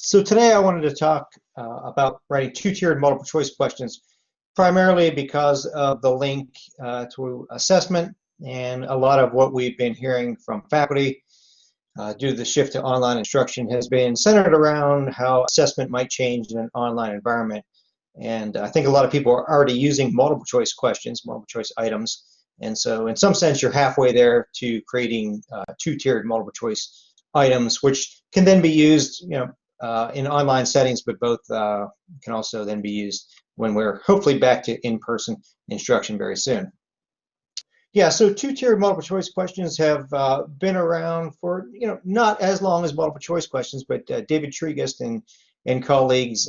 So today I wanted to talk about writing two-tiered multiple choice questions, primarily because of the link to assessment and a lot of what we've been hearing from faculty due to the shift to online instruction has been centered around how assessment might change in an online environment. And I think a lot of people are already using multiple choice questions, multiple choice items. And so in some sense, you're halfway there to creating two-tiered multiple choice items, which can then be used, in online settings, but both can also then be used when we're hopefully back to in-person instruction very soon. Yeah, so two-tiered multiple choice questions have been around for not as long as multiple choice questions, but David Tregest and colleagues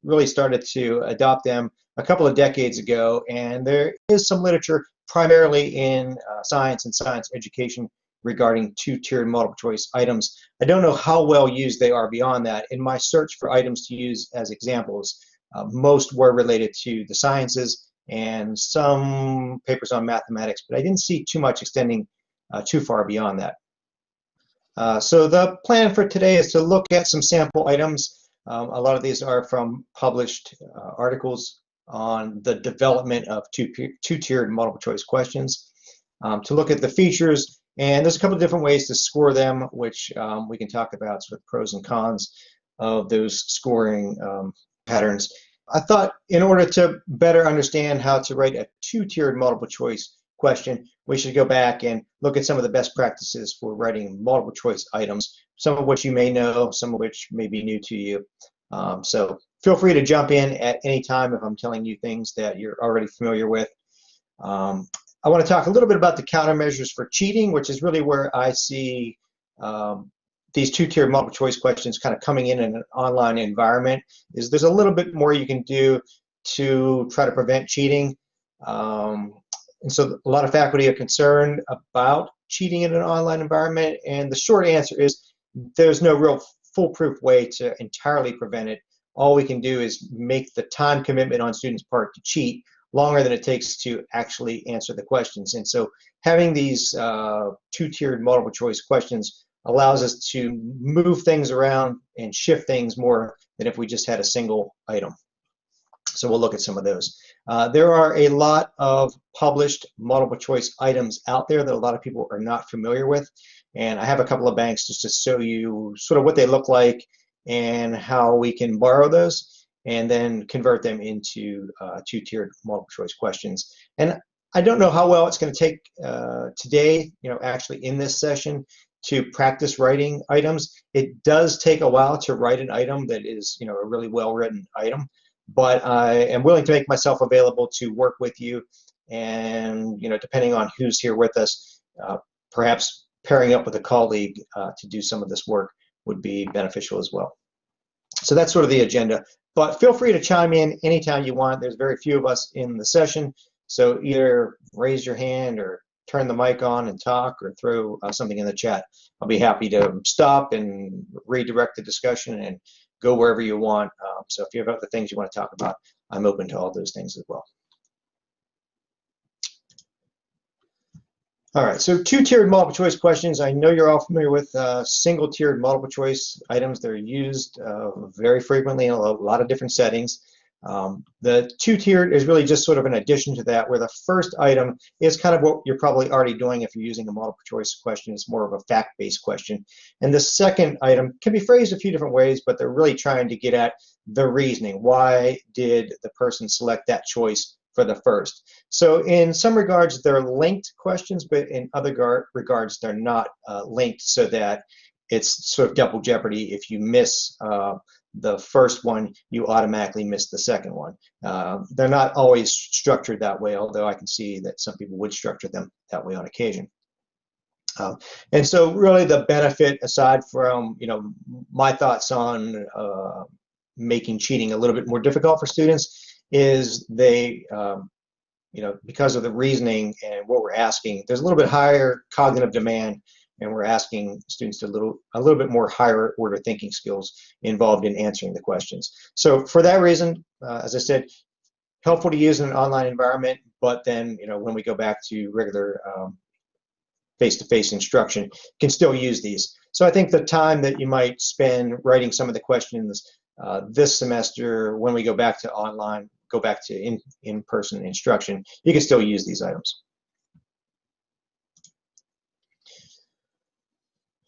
really started to adopt them a couple of decades ago, and there is some literature primarily in science and science education regarding two-tiered multiple choice items. I don't know how well used they are beyond that. In my search for items to use as examples, most were related to the sciences and some papers on mathematics, but I didn't see too much extending too far beyond that. So the plan for today is to look at some sample items. A lot of these are from published articles on the development of two-tiered multiple choice questions, to look at the features. And there's a couple of different ways to score them, which we can talk about, sort of pros and cons of those scoring patterns. I thought in order to better understand how to write a two-tiered multiple choice question, we should go back and look at some of the best practices for writing multiple choice items, some of which you may know, some of which may be new to you. So feel free to jump in at any time if I'm telling you things that you're already familiar with. I want to talk a little bit about the countermeasures for cheating, which is really where I see these two-tiered multiple choice questions kind of coming in an online environment. There's a little bit more you can do to try to prevent cheating. And so a lot of faculty are concerned about cheating in an online environment, and the short answer is there's no real foolproof way to entirely prevent it. All we can do is make the time commitment on students' part to cheat longer than it takes to actually answer the questions. And so having these two-tiered multiple choice questions allows us to move things around and shift things more than if we just had a single item. So we'll look at some of those. There are a lot of published multiple choice items out there that a lot of people are not familiar with. And I have a couple of banks just to show you sort of what they look like and how we can borrow those and then convert them into two-tiered multiple choice questions. And I don't know how well it's going to take today, actually in this session, to practice writing items. It does take a while to write an item that is, a really well-written item, but I am willing to make myself available to work with you, and depending on who's here with us, perhaps pairing up with a colleague to do some of this work would be beneficial as well. So that's sort of the agenda, but feel free to chime in anytime you want. There's very few of us in the session, so either raise your hand or turn the mic on and talk, or throw something in the chat. I'll be happy to stop and redirect the discussion and go wherever you want. So if you have other things you want to talk about, I'm open to all those things as well. All right, so two-tiered multiple choice questions. I know you're all familiar with single-tiered multiple choice items. They're used very frequently in a lot of different settings. The two-tiered is really just sort of an addition to that, where the first item is kind of what you're probably already doing if you're using a multiple choice question. It's more of a fact-based question. And the second item can be phrased a few different ways, but they're really trying to get at the reasoning. Why did the person select that choice for the first? So in some regards, they're linked questions, but in other regards, they're not linked, so that it's sort of double jeopardy. If you miss the first one, you automatically miss the second one. They're not always structured that way, although I can see that some people would structure them that way on occasion. And so really the benefit, aside from my thoughts on making cheating a little bit more difficult for students, is they because of the reasoning and what we're asking, there's a little bit higher cognitive demand, and we're asking students to a little bit more higher order thinking skills involved in answering the questions. So for that reason, as I said, helpful to use in an online environment, but then when we go back to regular face-to-face instruction, can still use these. So I think the time that you might spend writing some of the questions this semester, when we go back to online, go back to in-person instruction, you can still use these items.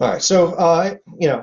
All right, so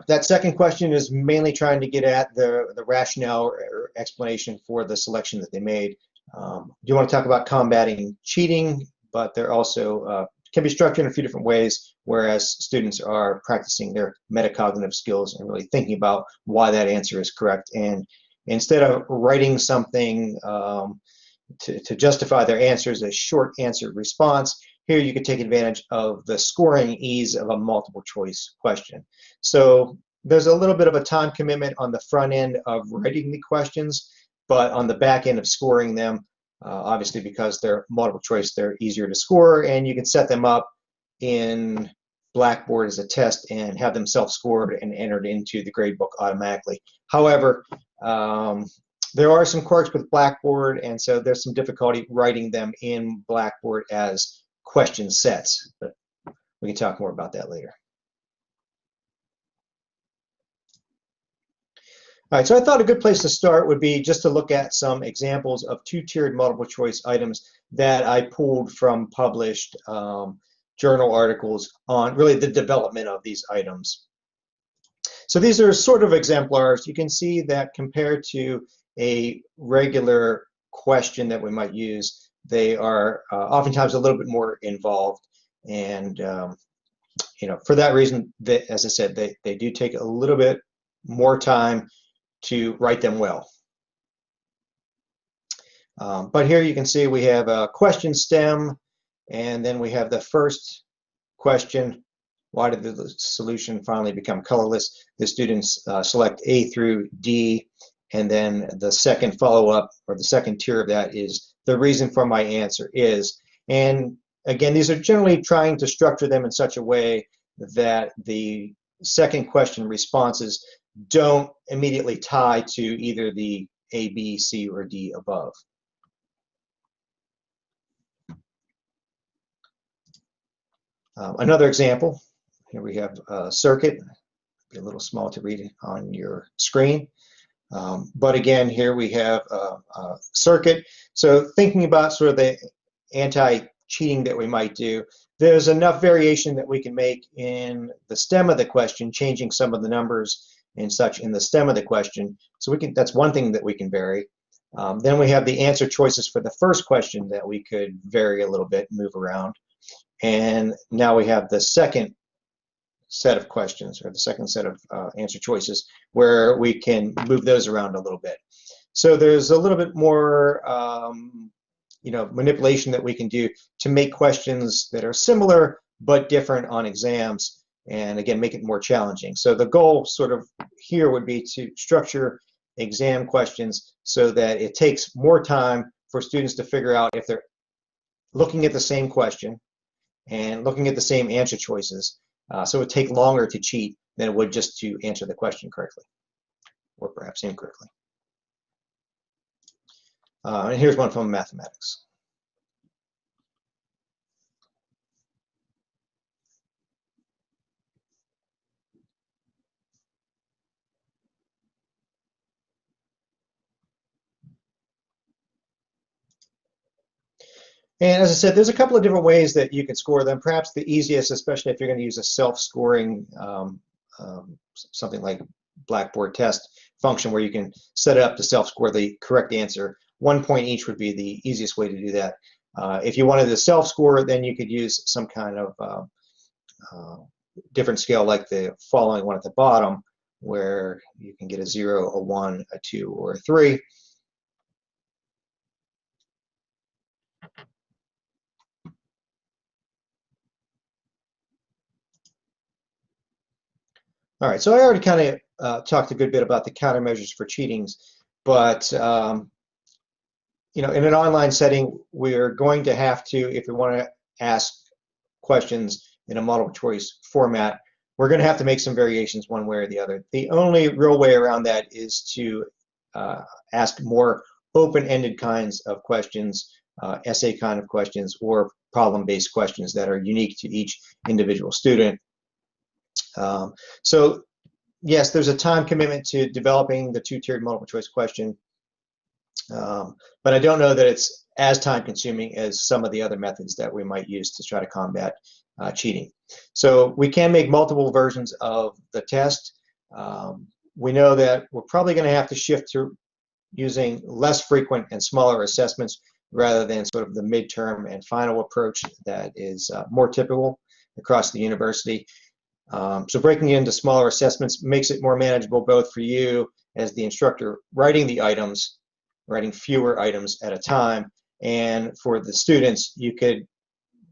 that second question is mainly trying to get at the rationale or explanation for the selection that they made. Do you want to talk about combating cheating? But they're also can be structured in a few different ways, whereas students are practicing their metacognitive skills and really thinking about why that answer is correct. And instead of writing something to justify their answers, a short answer response, here you could take advantage of the scoring ease of a multiple choice question. So there's a little bit of a time commitment on the front end of writing the questions, but on the back end of scoring them, obviously because they're multiple choice, they're easier to score, and you can set them up in Blackboard as a test and have them self-scored and entered into the gradebook automatically. However, there are some quirks with Blackboard, and so there's some difficulty writing them in Blackboard as question sets, but we can talk more about that later. All right, so I thought a good place to start would be just to look at some examples of two-tiered multiple choice items that I pulled from published journal articles on really the development of these items. So these are sort of exemplars. You can see that compared to a regular question that we might use, they are oftentimes a little bit more involved, and for that reason, as I said, they do take a little bit more time to write them well. But here you can see we have a question stem, and then we have the first question: why did the solution finally become colorless? The students select A through D, and then the second follow-up, or the second tier of that, is the reason for my answer is. And again, these are generally trying to structure them in such a way that the second question responses don't immediately tie to either the A, B, C, or D above. Another example, here we have a circuit, a little small to read on your screen. But again, here we have a circuit. So thinking about sort of the anti-cheating that we might do, there's enough variation that we can make in the stem of the question, changing some of the numbers and such in the stem of the question. So that's one thing that we can vary. Then we have the answer choices for the first question that we could vary a little bit, move around. And now we have the second set of questions, or the second set of answer choices, where we can move those around a little bit. So there's a little bit more manipulation that we can do to make questions that are similar but different on exams, and again, make it more challenging. So the goal sort of here would be to structure exam questions so that it takes more time for students to figure out if they're looking at the same question and looking at the same answer choices. So it would take longer to cheat than it would just to answer the question correctly, or perhaps incorrectly. And here's one from mathematics. And as I said, there's a couple of different ways that you can score them. Perhaps the easiest, especially if you're going to use a self-scoring, something like Blackboard test function, where you can set it up to self-score the correct answer. 1 point each would be the easiest way to do that. If you wanted to self-score, then you could use some kind of different scale, like the following one at the bottom, where you can get a 0, a 1, a 2, or a 3. All right, so I already kind of talked a good bit about the countermeasures for cheatings, but in an online setting, we're going to have to, if we want to ask questions in a multiple choice format, we're going to have to make some variations one way or the other. The only real way around that is to ask more open-ended kinds of questions, essay kind of questions, or problem-based questions that are unique to each individual student. So yes, there's a time commitment to developing the two-tiered multiple choice question, but I don't know that it's as time-consuming as some of the other methods that we might use to try to combat cheating. So we can make multiple versions of the test. We know that we're probably going to have to shift to using less frequent and smaller assessments rather than sort of the midterm and final approach that is more typical across the university. So breaking it into smaller assessments makes it more manageable both for you as the instructor writing the items, writing fewer items at a time, and for the students, you could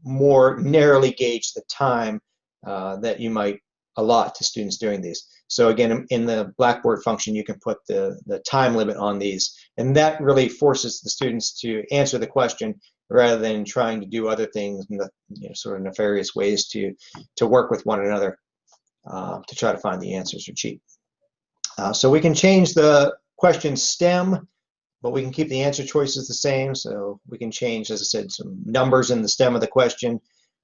more narrowly gauge the time that you might allot to students doing these. So again, in the Blackboard function, you can put the time limit on these, and that really forces the students to answer the question rather than trying to do other things in the sort of nefarious ways to work with one another to try to find the answers or cheat. So we can change the question stem, but we can keep the answer choices the same. So we can change, as I said, some numbers in the stem of the question,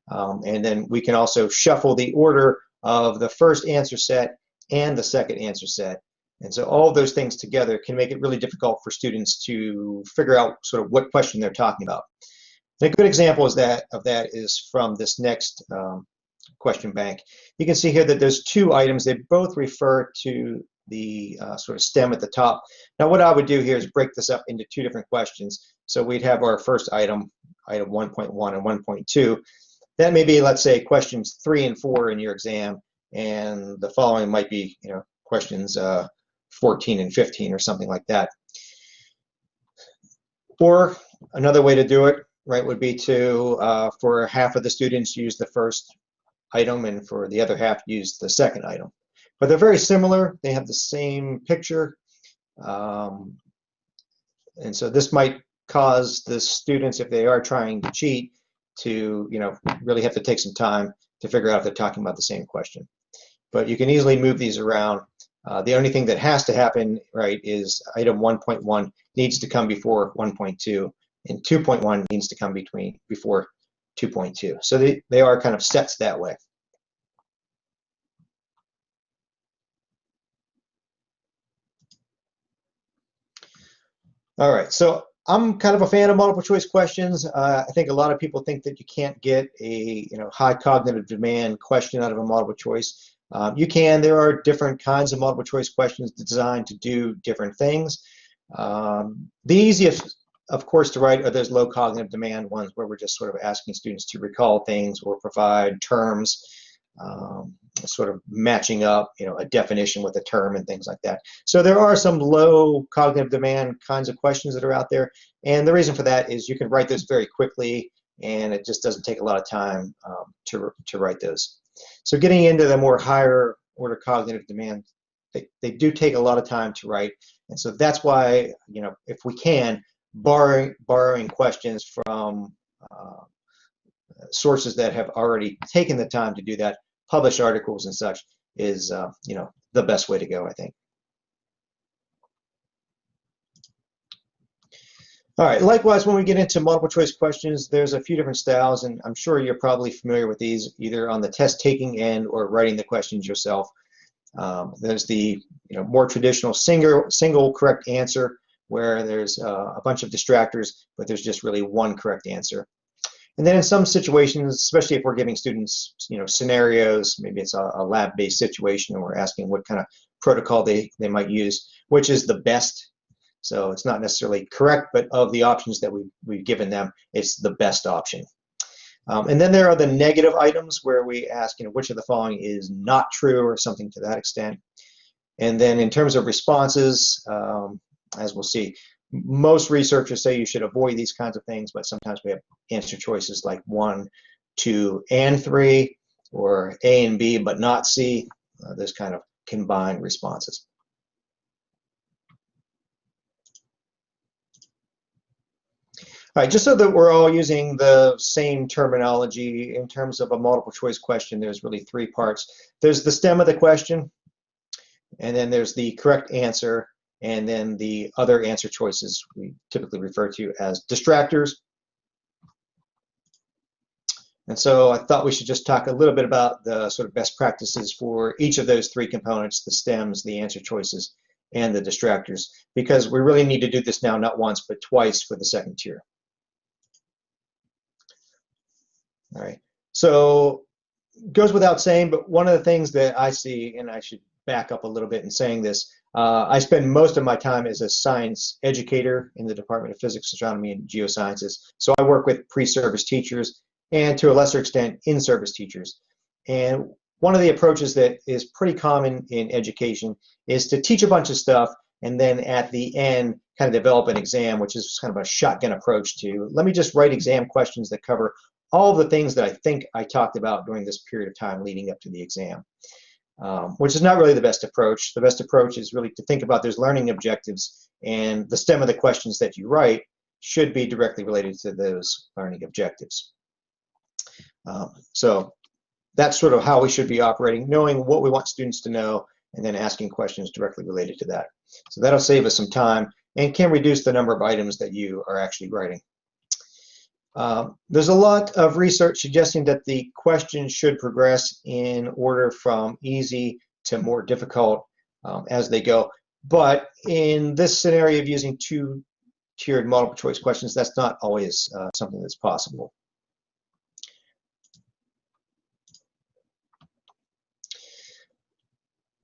and then we can also shuffle the order of the first answer set and the second answer set. And so all of those things together can make it really difficult for students to figure out sort of what question they're talking about. And a good example of that is from this next question bank. You can see here that there's two items. They both refer to the sort of stem at the top. Now what I would do here is break this up into two different questions. So we'd have our first item, item 1.1 and 1.2. That may be, let's say, questions 3 and 4 in your exam, and the following might be, questions 14 and 15 or something like that. Or another way to do it, right, would be to, for half of the students, use the first item, and for the other half, use the second item. But they're very similar. They have the same picture. And so this might cause the students, if they are trying to cheat, to really have to take some time to figure out if they're talking about the same question. But you can easily move these around. The only thing that has to happen, right, is item 1.1 needs to come before 1.2, and 2.1 needs to come before 2.2. So they are kind of sets that way. All right, so I'm kind of a fan of multiple choice questions. I think a lot of people think that you can't get a high cognitive demand question out of a multiple choice. You can. There are different kinds of multiple choice questions designed to do different things. The easiest, of course, to write are those low cognitive demand ones where we're just sort of asking students to recall things or provide terms, sort of matching up, a definition with a term and things like that. So there are some low cognitive demand kinds of questions that are out there, and the reason for that is you can write those very quickly, and it just doesn't take a lot of time to write those. So getting into the more higher order cognitive demand, they do take a lot of time to write, and so that's why if we can, borrowing questions from sources that have already taken the time to do that, published articles and such, is the best way to go, I think. All right, likewise, when we get into multiple choice questions, there's a few different styles, and I'm sure you're probably familiar with these either on the test taking end or writing the questions yourself. There's the more traditional single correct answer, where there's a bunch of distractors, but there's just really one correct answer. And then in some situations, especially if we're giving students scenarios, maybe it's a lab-based situation, and we're asking what kind of protocol they might use, which is the best. So it's not necessarily correct, but of the options that we've given them, it's the best option. And then there are the negative items where we ask, which of the following is not true or something to that extent. And then in terms of responses, as we'll see, most researchers say you should avoid these kinds of things, but sometimes we have answer choices like 1, 2, and 3, or A and B, but not C, those kind of combined responses. All right, just so that we're all using the same terminology in terms of a multiple choice question, there's really 3 parts. There's the stem of the question, and then there's the correct answer, and then the other answer choices we typically refer to as distractors. And so I thought we should just talk a little bit about the sort of best practices for each of those three components, the stems, the answer choices, and the distractors, because we really need to do this now, not once, but twice for the second tier. All right, so goes without saying, but one of the things that I see, and I should back up a little bit in saying this, I spend most of my time as a science educator in the Department of Physics, Astronomy, and Geosciences. So I work with pre-service teachers and to a lesser extent in-service teachers. And one of the approaches that is pretty common in education is to teach a bunch of stuff and then at the end kind of develop an exam, which is kind of a shotgun approach to, let me just write exam questions that cover all of the things that I think I talked about during this period of time leading up to the exam, which is not really the best approach. The best approach is really to think about those learning objectives, and the stem of the questions that you write should be directly related to those learning objectives. So that's sort of how we should be operating, knowing what we want students to know and then asking questions directly related to that. So that'll save us some time and can reduce the number of items that you are actually writing. There's a lot of research suggesting that the questions should progress in order from easy to more difficult as they go. But in this scenario of using two-tiered multiple choice questions, that's not always something that's possible.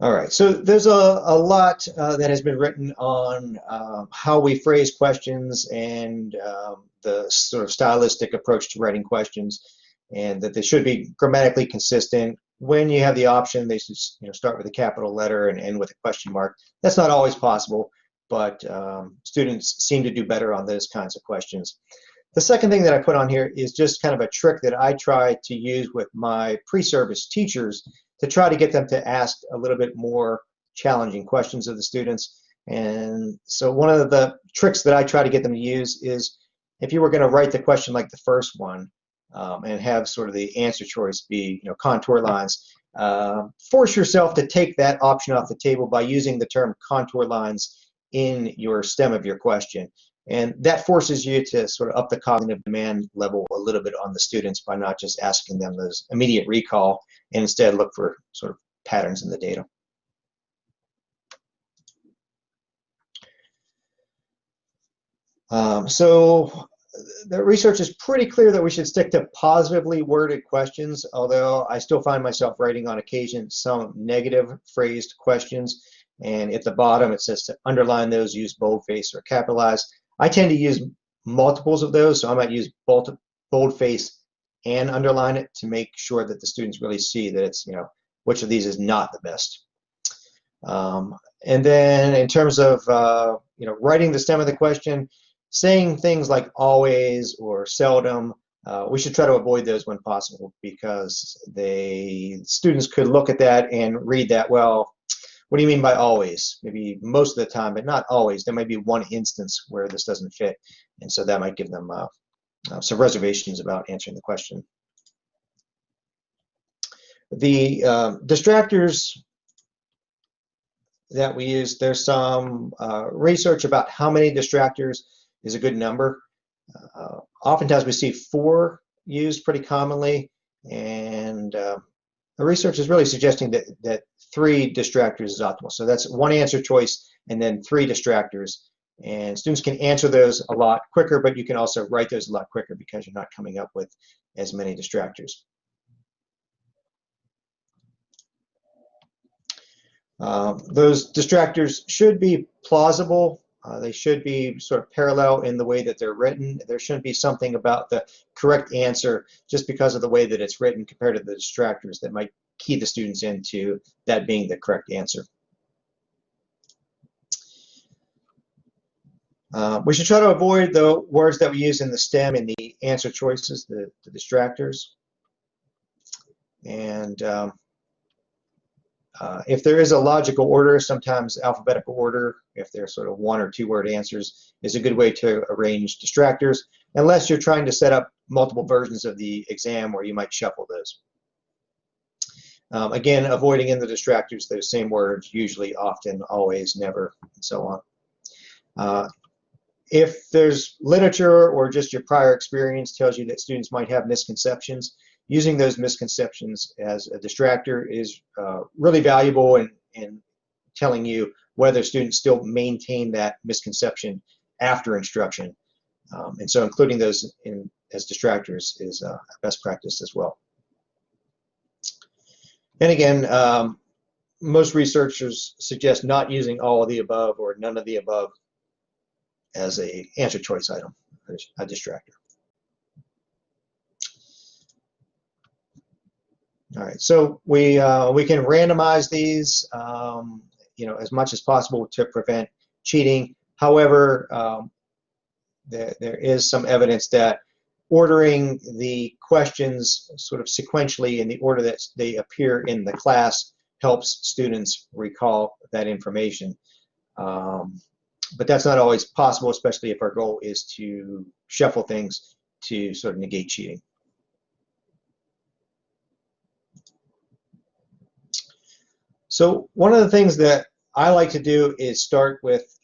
All right, so there's a lot that has been written on how we phrase questions and the sort of stylistic approach to writing questions, and that they should be grammatically consistent. When you have the option, they should start with a capital letter and end with a question mark. That's not always possible, but students seem to do better on those kinds of questions. The second thing that I put on here is just kind of a trick that I try to use with my pre-service teachers to try to get them to ask a little bit more challenging questions of the students. And so one of the tricks that I try to get them to use is, if you were going to write the question like the first one and have sort of the answer choice be contour lines, force yourself to take that option off the table by using the term contour lines in your stem of your question. And that forces you to sort of up the cognitive demand level a little bit on the students by not just asking them those immediate recall, and instead look for sort of patterns in the data. So the research is pretty clear that we should stick to positively worded questions, although I still find myself writing on occasion some negative phrased questions. And at the bottom it says to underline those, use boldface or capitalize. I tend to use multiples of those, so I might use boldface and underline it to make sure that the students really see that it's, which of these is not the best. And then in terms of, writing the stem of the question, saying things like always or seldom, we should try to avoid those when possible, because students could look at that and read that, well, what do you mean by always? Maybe most of the time, but not always. There might be one instance where this doesn't fit, and so that might give them some reservations about answering the question. The distractors that we use, there's some research about how many distractors is a good number. Oftentimes we see 4 used pretty commonly, and the research is really suggesting that 3 distractors is optimal. So that's 1 answer choice and then 3 distractors. And students can answer those a lot quicker, but you can also write those a lot quicker because you're not coming up with as many distractors. Those distractors should be plausible. They should be sort of parallel in the way that they're written. There shouldn't be something about the correct answer just because of the way that it's written compared to the distractors that might key the students into that being the correct answer. We should try to avoid the words that we use in the stem in the answer choices, the distractors. And if there is a logical order, sometimes alphabetical order, if they're sort of 1 or 2 word answers, is a good way to arrange distractors, unless you're trying to set up multiple versions of the exam where you might shuffle those. Again, avoiding in the distractors those same words, usually, often, always, never, and so on. If there's literature or just your prior experience tells you that students might have misconceptions, using those misconceptions as a distractor is really valuable in telling you whether students still maintain that misconception after instruction. And so including those as distractors is a best practice as well. And again, most researchers suggest not using all of the above or none of the above as a answer choice item, a distractor. All right, so we can randomize these, as much as possible to prevent cheating. However, there is some evidence that ordering the questions sort of sequentially in the order that they appear in the class helps students recall that information. But that's not always possible, especially if our goal is to shuffle things to sort of negate cheating. So one of the things that I like to do is start with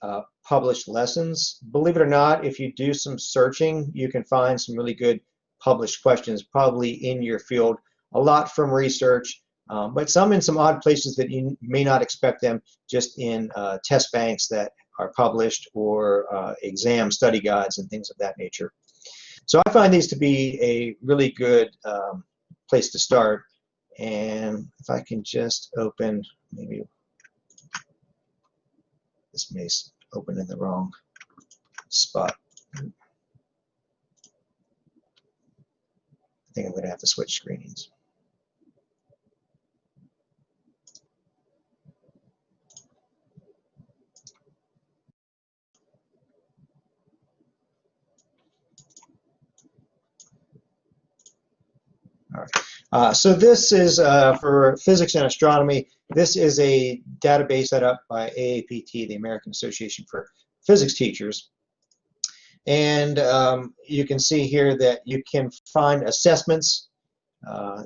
published lessons. Believe it or not, if you do some searching, you can find some really good published questions, probably in your field, a lot from research, but some in some odd places that you may not expect them, just in test banks that are published or exam study guides and things of that nature. So I find these to be a really good place to start. And if I can just open, maybe this may open in the wrong spot. I think I'm going to have to switch screenings. All right. So this is for physics and astronomy. This is a database set up by AAPT, the American Association for Physics Teachers. And you can see here that you can find assessments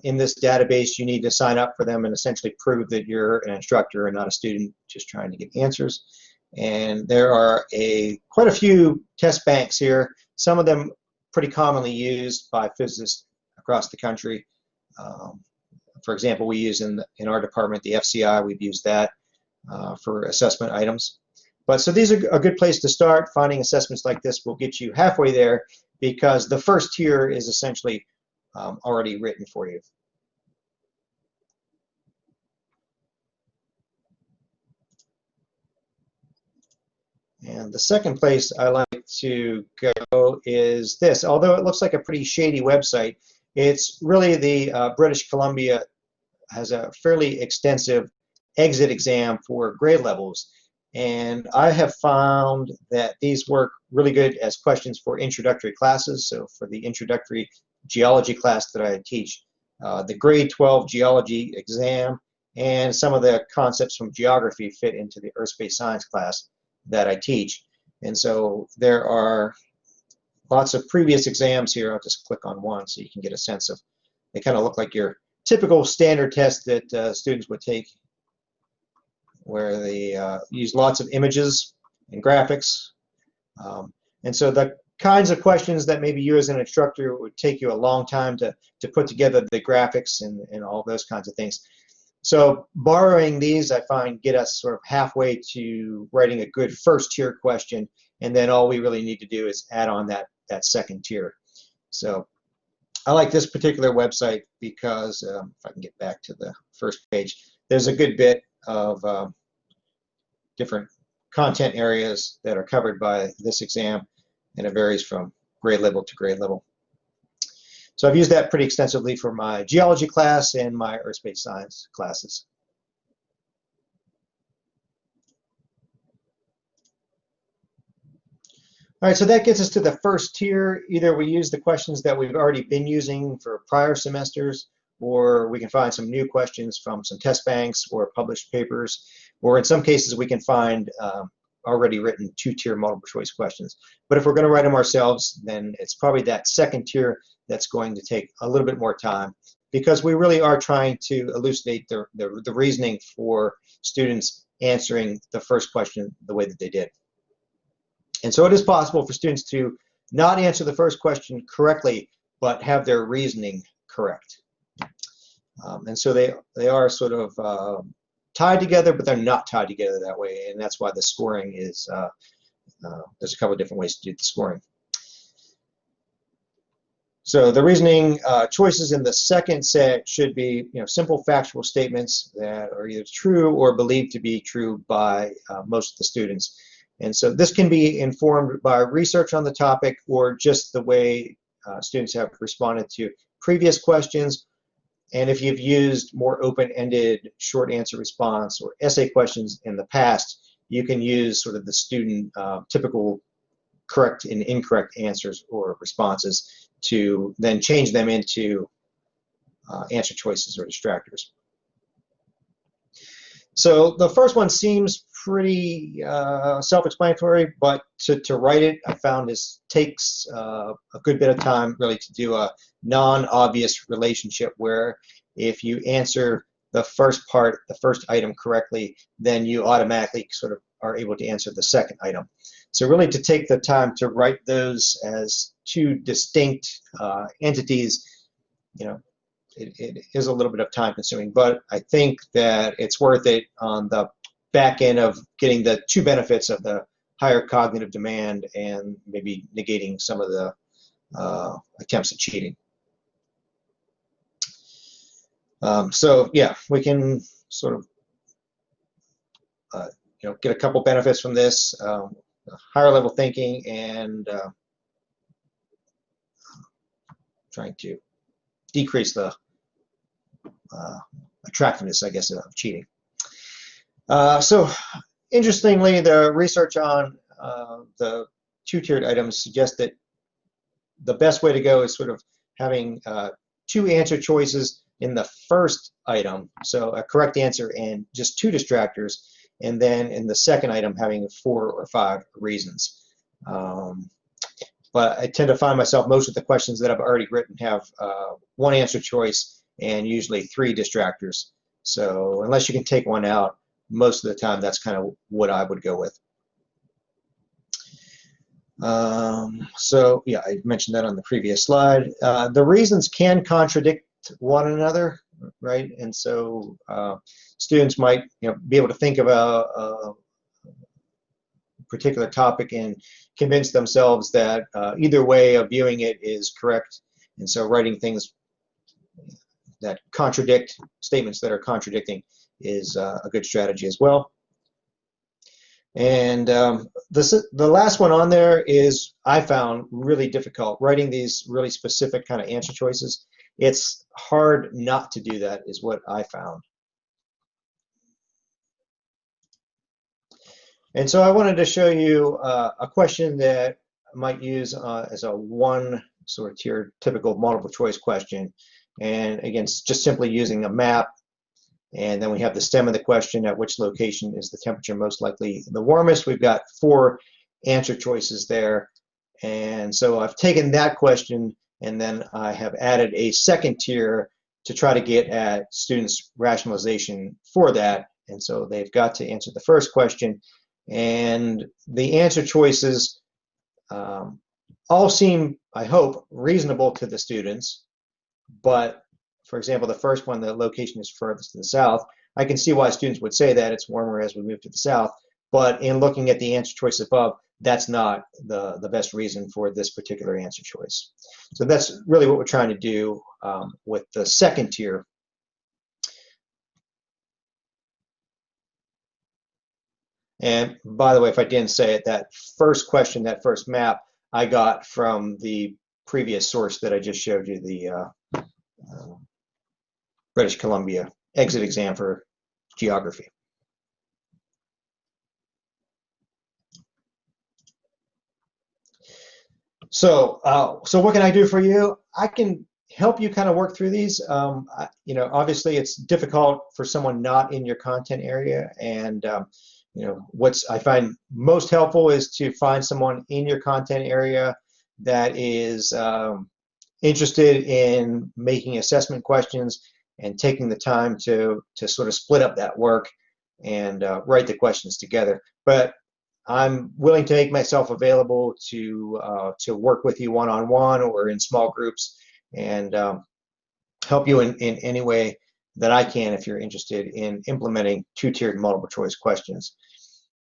in this database. You need to sign up for them and essentially prove that you're an instructor and not a student just trying to get answers. And there are quite a few test banks here, some of them pretty commonly used by physicists across the country. For example, we use in our department the FCI. We've used that for assessment items. But so these are a good place to start. Finding assessments like this will get you halfway there because the first tier is essentially already written for you. And the second place I like to go is this. Although it looks like a pretty shady website, it's really the British Columbia has a fairly extensive exit exam for grade levels. And I have found that these work really good as questions for introductory classes. So for the introductory geology class that I teach, the grade 12 geology exam and some of the concepts from geography fit into the earth-based science class that I teach. And so there are lots of previous exams here. I'll just click on one so you can get a sense of, they kind of look like your typical standard test that students would take, where they use lots of images and graphics. And so the kinds of questions that maybe you as an instructor would take you a long time to put together the graphics and all those kinds of things. So borrowing these, I find, get us sort of halfway to writing a good first tier question, and then all we really need to do is add on that second tier. So I like this particular website because if I can get back to the first page, there's a good bit of different content areas that are covered by this exam, and it varies from grade level to grade level. So I've used that pretty extensively for my geology class and my earth-based science classes. All right, so that gets us to the first tier. Either we use the questions that we've already been using for prior semesters, or we can find some new questions from some test banks or published papers, or in some cases we can find already written two-tier multiple choice questions. But if we're going to write them ourselves, then it's probably that second tier that's going to take a little bit more time, because we really are trying to elucidate the reasoning for students answering the first question the way that they did. And so it is possible for students to not answer the first question correctly, but have their reasoning correct. And so they are sort of tied together, but they're not tied together that way, and that's why the scoring is, there's a couple of different ways to do the scoring. So the reasoning choices in the second set should be, simple factual statements that are either true or believed to be true by most of the students. And so this can be informed by research on the topic or just the way students have responded to previous questions. And if you've used more open-ended short answer response or essay questions in the past, you can use sort of the student typical correct and incorrect answers or responses to then change them into answer choices or distractors. So the first one seems pretty self-explanatory, but to write it, I found this takes a good bit of time really to do a non-obvious relationship where if you answer the first part, the first item correctly, then you automatically sort of are able to answer the second item. So really to take the time to write those as two distinct entities, it is a little bit of time consuming, but I think that it's worth it on the back end of getting the two benefits of the higher cognitive demand and maybe negating some of the attempts at cheating. So yeah, we can sort of get a couple benefits from this, higher level thinking and trying to decrease the attractiveness, I guess, of cheating. So interestingly, the research on the two-tiered items suggests that the best way to go is sort of having two answer choices in the first item, so a correct answer and just two distractors, and then in the second item having 4 or 5 reasons. But I tend to find myself most of the questions that I've already written have one answer choice and usually 3 distractors. So unless you can take one out, most of the time that's kind of what I would go with. So yeah, I mentioned that on the previous slide. The reasons can contradict one another, right? And so students might be able to think of a particular topic and convince themselves that either way of viewing it is correct. And so writing things that contradict, statements that are contradicting, is a good strategy as well. And the last one on there is, I found, really difficult. Writing these really specific kind of answer choices, it's hard not to do that, is what I found. And so I wanted to show you a question that I might use as a one sort of tiered typical multiple choice question. And again, just simply using a map. And then we have the stem of the question: at which location is the temperature most likely the warmest? We've got 4 answer choices there. And so I've taken that question and then I have added a second tier to try to get at students' rationalization for that. And so they've got to answer the first question. And the answer choices all seem, I hope, reasonable to the students. But for example, the first one, the location is furthest to the south, I can see why students would say that it's warmer as we move to the south. But in looking at the answer choice above, that's not the best reason for this particular answer choice. So that's really what we're trying to do with the second tier. And by the way, if I didn't say it, that first question, that first map, I got from the previous source that I just showed you, the British Columbia exit exam for geography. So what can I do for you? I can help you kind of work through these. Obviously it's difficult for someone not in your content area, and what I find most helpful is to find someone in your content area that is interested in making assessment questions and taking the time to sort of split up that work and write the questions together. But I'm willing to make myself available to work with you one-on-one or in small groups and help you in any way that I can if you're interested in implementing two-tiered multiple choice questions.